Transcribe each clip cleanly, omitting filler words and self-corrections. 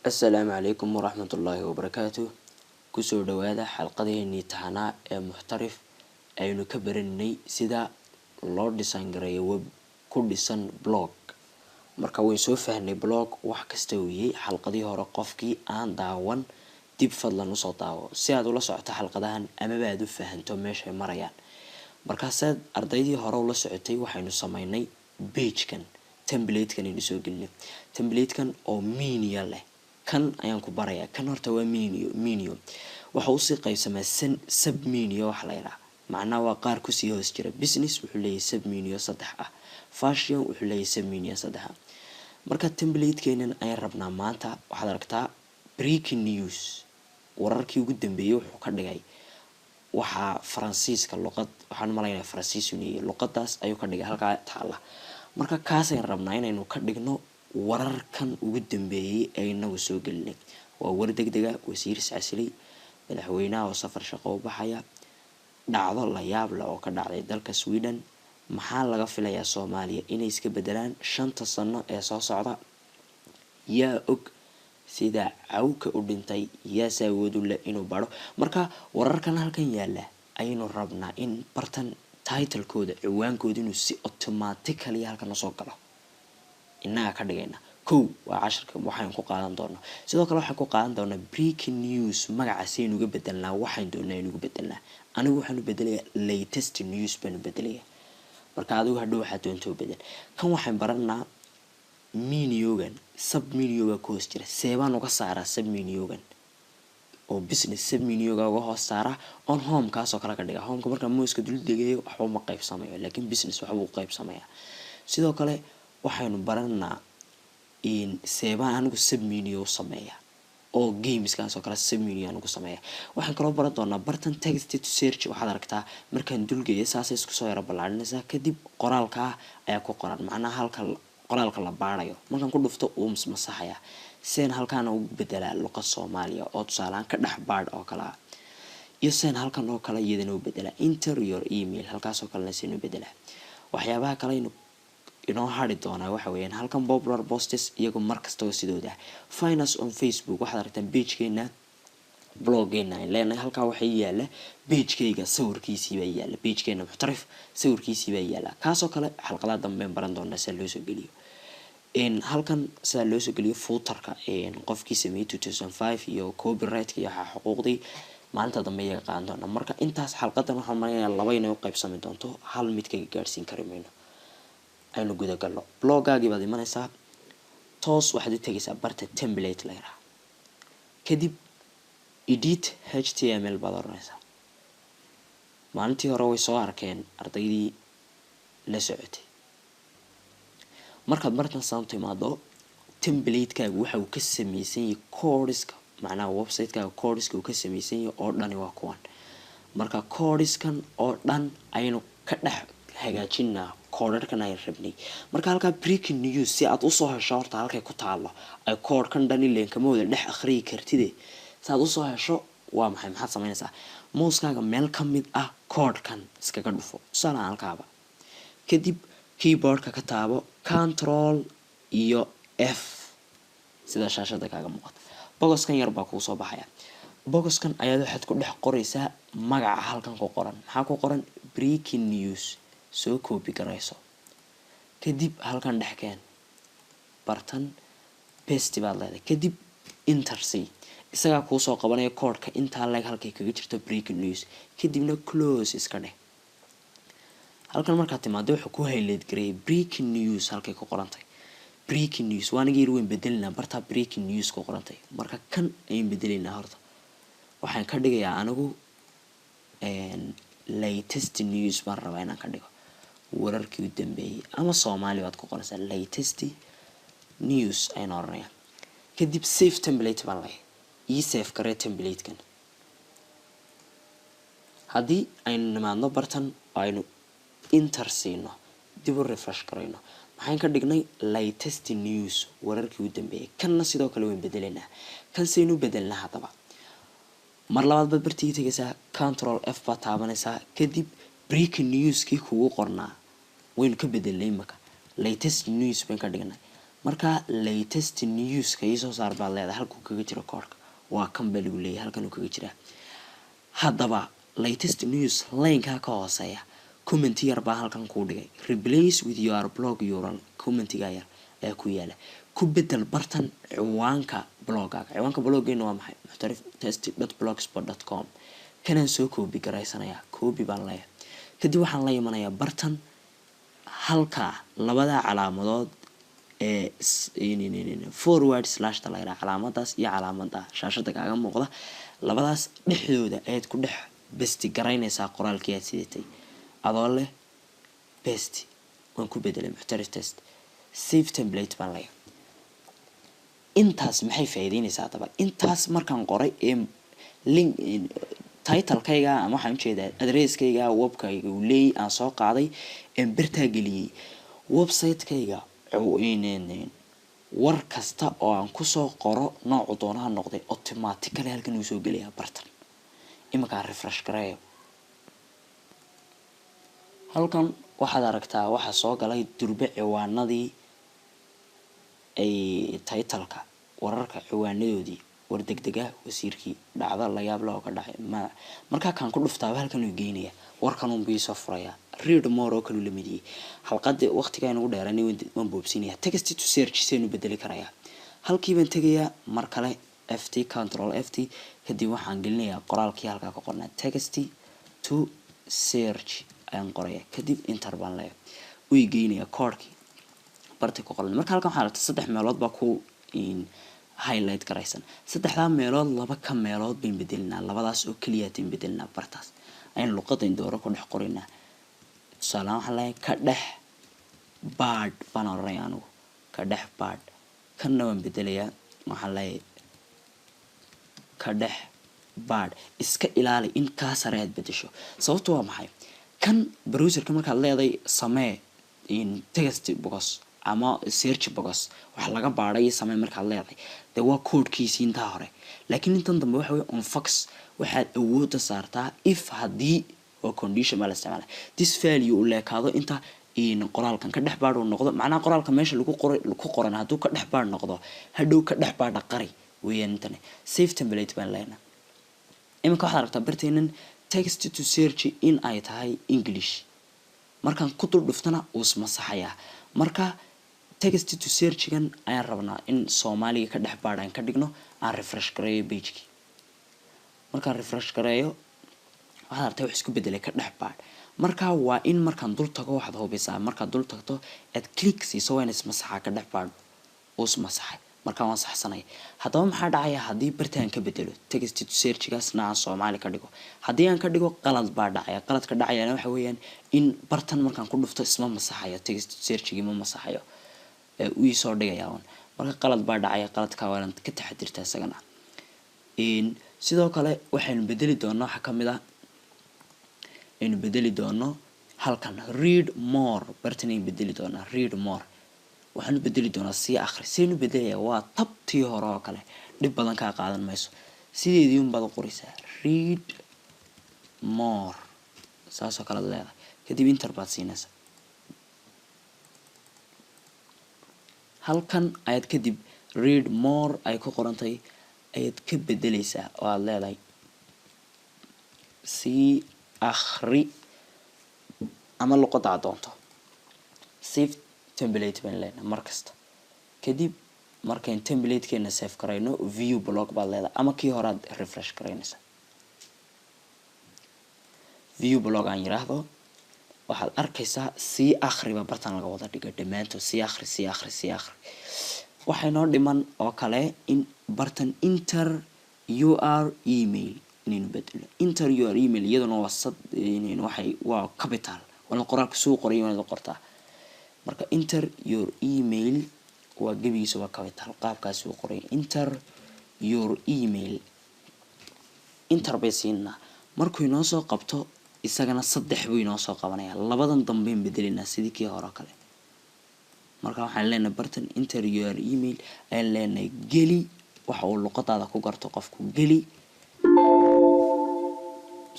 السلام عليكم ورحمة الله وبركاته. كسر دوادا حلقة تحنا محترف أينو كبرني سدا لورد سانجري ويب كردسان بلوج مركوين سوفهني بلوج وحكستوي حلقة هورا قفكي آن داوان ديب فضلا نصوت داو سيادو لسعت حلقة دهن أما بعدو فهنتو ماشي مريان markaasaad ardaydii hore ula socotay waxaynu sameynay page-kan template-kan inuu soo gelinay template-kan oo menu leh kan ayaan ku barayaa kan horta waa menu waxa uu si qaybsamaa sub menu wax la yiraahdo macnaha waa qaar ku sii hoos jira business wuxuu leeyahay sub menu 3 ah fashion wuxuu leeyahay sub menu 3 marka template-keenan ayaan rabnaa maanta waxaad aragtaa breaking news wararkii ugu dambeeyay wuxuu ka dhigay waxa Faransiiska luqad waxaan malaynaa Faransiisuniyo luqadaas ayuu ka dhigay halka taala marka kaas ayaan rabnaa inaynu ka dhigno wararkan ugu dambeeyay ay nagu soo gelinay waa war degdega wasiir Sacili madaxweynaha oo safar shaqo u baxaya dhacdo la yaab leh oo ka dhacday dalka Sweden maxaa laga filayaa Soomaaliya inay iska bedelaan 5 sano ee soo socda yaa og sida cawka u dhintay yaa saawoodu leh inuu baro marka wararkan halkan yaala aynu rabnaa in bartan title-kooda ciwaankooda inuu si automatically halkan soo galo inaga ka dhigayna waa 10 waxaan ku qaadan doonaa sidoo kale waxaan ku qaadan doonaa breaking news magacaasi inuu uga bedelnaa waxaan doonaa inuu uga bedelnaa anigu waxaan u bedelayaa latest news baan u bedelayaa marka adigu hadhow waxa doonto bedel kan waxaan baranaa menu-gan sub menu-ga ku hoos jira seebaan uga saaraa sub menu-gan oo business sub menu-ga uga hoos saara on home kaas oo kala ka dhiga home-ka marka muuska dul degayo waxba ma qaybsamayo laakiin business waxa uu qaybsamaya sidoo kale waxaanu baranaa in seebaan anigu sub menu u sameeya oo games kaas oo kala sub menu anigu sameeya waxaan kaloo baran doonaa bartan text to search waxaad aragtaa markaan dul geeyo saas isku soo yara balaarinaysa kadib qoraalka ayaa ku qoran macnaha halka qoraalka la baarayo markaan ku dhufto uu masaxaya seen halkaan ugu bedelaa luqad Soomaaliya oo tusaalaan ka dhax baad oo kala iyo seen halkaan oo kala iyadana u bedelaa interior email halkaas oo kala seen u bedelaa waxyaabaha kale inoo hari doona waxa weeyaan halkan popular posts iyagu markasta oo sidooda finance on Facebook waxaad aragtaan page-keena blog-geena leena halka waxa yaala page-kayga sawirkiisii baa yaala page-keena muxtarif sawirkiisii baa yaala kaas oo kale xalqada dambe baran doona si loo soo geliyo in halkan sida loo soo geliyo footer-ka qofkii sameeyay 2005 iyo copyright-ka iyo xuquuqdii maalinta dambe iyaga qaadan doona marka intaas xalqadan waxaan marayna laba inay u qaybsami doonto hal mid ka gaarsiin karamayno aynu guda galno blog-gaagi baad imanaysaa toos waxaad u tagaysaa barta template la yiraahdo kadib edit html baad oranaysaa maalintii hore way soo arkeen ardaydii la socotay markaad bartan saamto imaado template-kaagu waxa uu ka samaysan yahay course-ka macnaha website-kaaga course-ka uu ka samaysan yahay oo dhan waa kuwan marka course-kan oo dhan aynu ka dhex hagaajinaa koodhkan ay rabnay marka halka breaking news si aad u soo hesho horta halkay ku taalo ay koodhkan dhan ileen kama wada dhex akhriyi kartid saad u soo hesho waa maxaad sameynaysaa mouse-kaaga meel ka mid ah koodhkan iskaga dhufo sala halkaaba kadib keyboard-ka ka taabo control iyo f sida shaashada kaaga muuqata boxkan yar baa ku soo baxaya boxkan ayaad waxaad ku dhex qoraysaa magaca halkan ku qoran maxaa ku qoran breaking news soo copy garayso kadib halkan dhexkeen bartan paste baad leedahay kadib enter c isaga ku soo qabanaya koodhka inta lag halkay kaga jirto breaking news kadibna close iska dheh halkan marka timaado wuxuu ku highlight gareey breaking news halkay ku qorantay breaking news waan geer weyn bedelina barta breaking news ku qorantay marka kan ay bedelina horta waxaan ka dhigayaa anigu latest news baan rabaa inaan ka dhigo wararkii u dambeeyay ama Soomaali baad ku qoraysaa latest news ayna oranaya kadib save template baan leeyahay save garee template-kan haddii aynu nimaadno bartan aynu enter siino dib u refresh garayno maxaan ka dhignay latest news wararkii u dambeeyay kanna sidoo kale waan bedelaynaa kan saynu bedelnaa hadaba mar labaad baad bartii tagaysaa control f baad taabanaysaa kadib breaking news kii kugu qornaa waynu ka bedelnay marka latest news baan ka dhignay marka latest news ka soo saar baa leedahay halku kaga jiro koodhka waa kan baa lagu leeyahay halkan uu kaga jira haddaba latest news link ka hooseeya comment yar baa halkan ku dhigay replace with your blog URL comment yar ee ku yaala ku bedel bartan ciwaanka blogaaga ciwaanka bloggeena waa maxay muxtarif-test.blogspot.com kanaan soo koobi garaysanaya koobi baan leeyahay kadib waxaan la imanayaa bartan halka labada calaamadood ee forward slash ta la yiraahdo calaamadaas iyo calaamada shaashada kaaga muuqda labadaas dhexdooda ayaad ku dhex besti garaynaysaa qoraalkii aad sidatay adoo leh besti waan ku bedelay muxtarif test save template baan leeyahay intaas maxay faa'iideynaysaa hadaba intaas markaan qoray ee link title-kayga ama waxaan u jeedaa address-kayga webkayga uu leeyahay aan soo qaaday ee birtaa geliyay website-kayga war kasta oo aan ku soo qoro nooc doonaha noqday automatically halkan uu soo gelayaa bartan imika refresh gareeyo halkan waxaad aragtaa waxa soo galay durbe ciwaanadii ay title-ka wararka ciwaanadoodii war degdega wasiirkii dhacdo la yaab leh oo ka dhacay marka kan ku dhuftaa halkan uu geynaya warkan uu biyo soo furaya read more oo kale lamidii halqada waqtiga inagu dheeranay waan boobsinaya text to search seenu bedeli karaya halkii baan tagayaa mar kale ft control ft kadib waxaan gelinayaa qoraalkii halka ka qornaa text to search ayaan qoraya kadib enter baan leeyahay uu geynaya koodhkii barta ku qoran marka halkan waxaa aragtay saddex meelood baa ku highlight garaysan saddexda meelood laba ka meelood bayn bedelinaa labadaas oo kaliya tiin bedelinaa bartaas ayaan luqada dooro ku dhex qorinaa salaam xalay ka dhex baad baan oranay anigu ka dhex baad kana waan bedelayaa waxa lay ka dhex baad iska ilaali in ka sareed bedesho sababtu waa maxay kan browserka markaad leedahay samee in text box ama search box wax laga baaray samee markaad leedahay de waa koodkiisa inta hore laakiin intan dambe waxa weey on fox waxaad awood saartaa if hadii oo condition ma la isticmaalo this value uu leekaado inta in qoraalkan ka dhex baad uu noqdo macnaha qoraalka meesha lagu qoran haduu ka dhex baad noqdo hadhow ka dhex baad qari weeyaan tan save template baan leenahay imika waxaad aragtaa barteenan text to search in ay tahay English markaan ku dul dhuftana uu ismasaxaya marka text to search gan ayaan rabnaa in Soomaaliga ka dhex baadaan ka dhigno aan refresh gareeyo page-ki markaan refresh gareeyo waxaad aragtaa wax isku bedelay ka dhex baad marka waa in markaan dul tago waxaad hubisaa markaad dul tagto aad click siiso waa in ismasaxa ka dhex baad uu ismasaxay marka waan saxsanay hadaba maxaa dhacaya hadii bartaan ka bedelo text to search gaasna aan Soomaali ka dhigo hadii aan ka dhigo qalad baa dhacaya qaladka dhacayana waxa weeyaan in bartan markaan ku dhufto isma masaxayo text to search-gi ma masaxayo uu soo dhigayaan marka qalad baa dhacaya qaladka waa ka taxadirtaa isagana sidoo kale waxaan bedeli doonaa waxa kamid ah in bedeli doono halkan read more bartan bedeli doonaa read more waxaan bedeli doonaa si akhri seenu bedelaya waa tabtii hore oo kale dib badan ka qaadan mayso sideedii un baad qoraysaa read more saasoo kala leedahay kadib enter baad siinaysaa halkan ayaad kadib read more ay ku qorantay ayaad ka bedelaysaa oo aad leedahay si akhri ama luqada doonto save template baan leenahay markasta kadib markaan template-keena save karayno view blog baad leedahay ama kii hore aad refresh karaynaysaa view blog aan yiraahdo waxaad arkaysaa si akhriba bartan laga wada dhigo dhamaanto si akhri waxay noo dhiman oo kale in bartan enter your email inuu bedelo enter your email iyaduna waxay waa capital wala qoraalka soo qoray wala qortaa marka enter your email waa gabigiisa waa capital qaabkaas uu qoray enter your email enter baysiina markuu inoo soo qabto isagana saddex buu inoo soo qabanaya labadan dambe bedelina sidii kii hore kale marka waxaan leenahay bartan enter your email ayaan leenahay geli waxa uu luqadaada ku garto qofku geli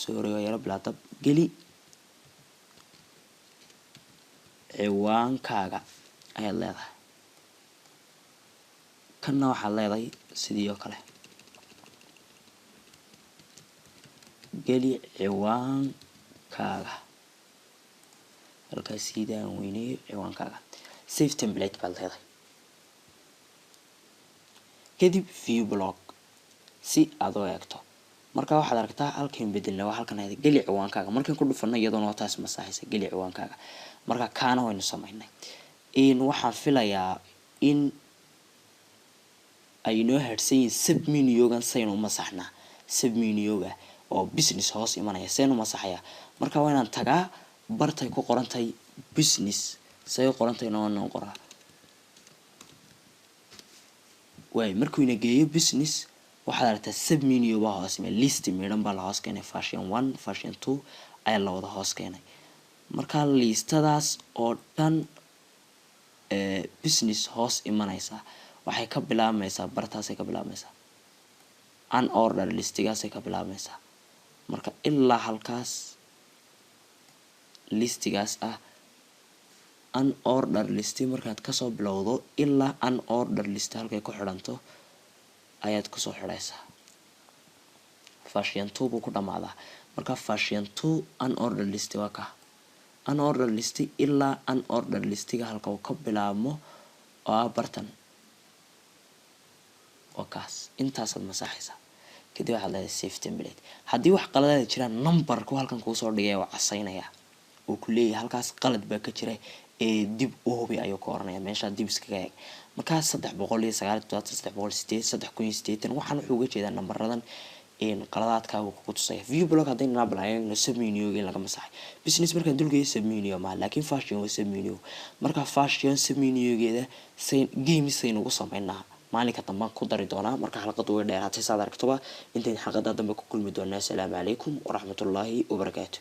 sorry yara blatab geli ciwaankaaga ayaad leedahay kanna waxaad leedahay sidii oo kale geli ciwaankaaga halkaas sidaan weyneeyo ciwaankaaga save template baad leedahay kadib view blog si aad u eegto marka waxaad aragtaa halkan bedelna waa halkan ay geli ciwaankaaga markaan ku dhufano iyadoo taas masaxaysa geli ciwaankaaga marka kaana waynu sameynay waxaan filayaa in ay noo harsan submenu-gan saynu masaxnaa submenu-ga oo business hoos imanaya saynu masaxaya marka waa inaan tagaa bartay ku qorantay business say qorantay noo qoraa way markuu ina geeyo business waxaad aragtaa submenu baa hoos imanaya list midhan baa la hoos keenay version 1 version 2 ayaa la wada hoos keenay marka listadaas oo dhan business hoos imanaysa waxay ka bilaabmaysaa bartaasay ka bilaabmaysaa unorder listigaasay ka bilaabmaysaa marka ilaa halkaas listigaas ah unorder listi markaad kasoo bilowdo ilaa unorder listi halkay ku xidhanto ayaad kusoo xidhaysaa version 2 buu ku dhamaadaa marka version 2 unorder listi waa ka unorder listi ilaa unorder listiga halka uu ka bilaabmo oo bartan oo kaas intaasaad masaxaysaa kadib waxaad leedahay save template haddii wax qaladaad jiraan numberku halkan kuu soo dhigay oo casaynaya oo ku leeyahay halkaas qalad baa ka jira dib u hubi ayuu ka oranaya meesha dib iskaga eeg marka 309 waxaan wuxuu uga jeedaa nambaradan qaladaadkaagu ku tusaya view blog hadayna bilaayeen submenu-ga laga masaxay business markaan dulgeeyo submenu ma laakiin fashion waa submenu marka fashion submenu-geeda games aynu ugu sameynaa maalinka dambe ku dari doonaa marka xalqadu way dheeraatay saad aragtaba inta xalqada dambe ku kulmi doonaa. Assalaamu calaykum waraxmatullaahi wabarakaatuh.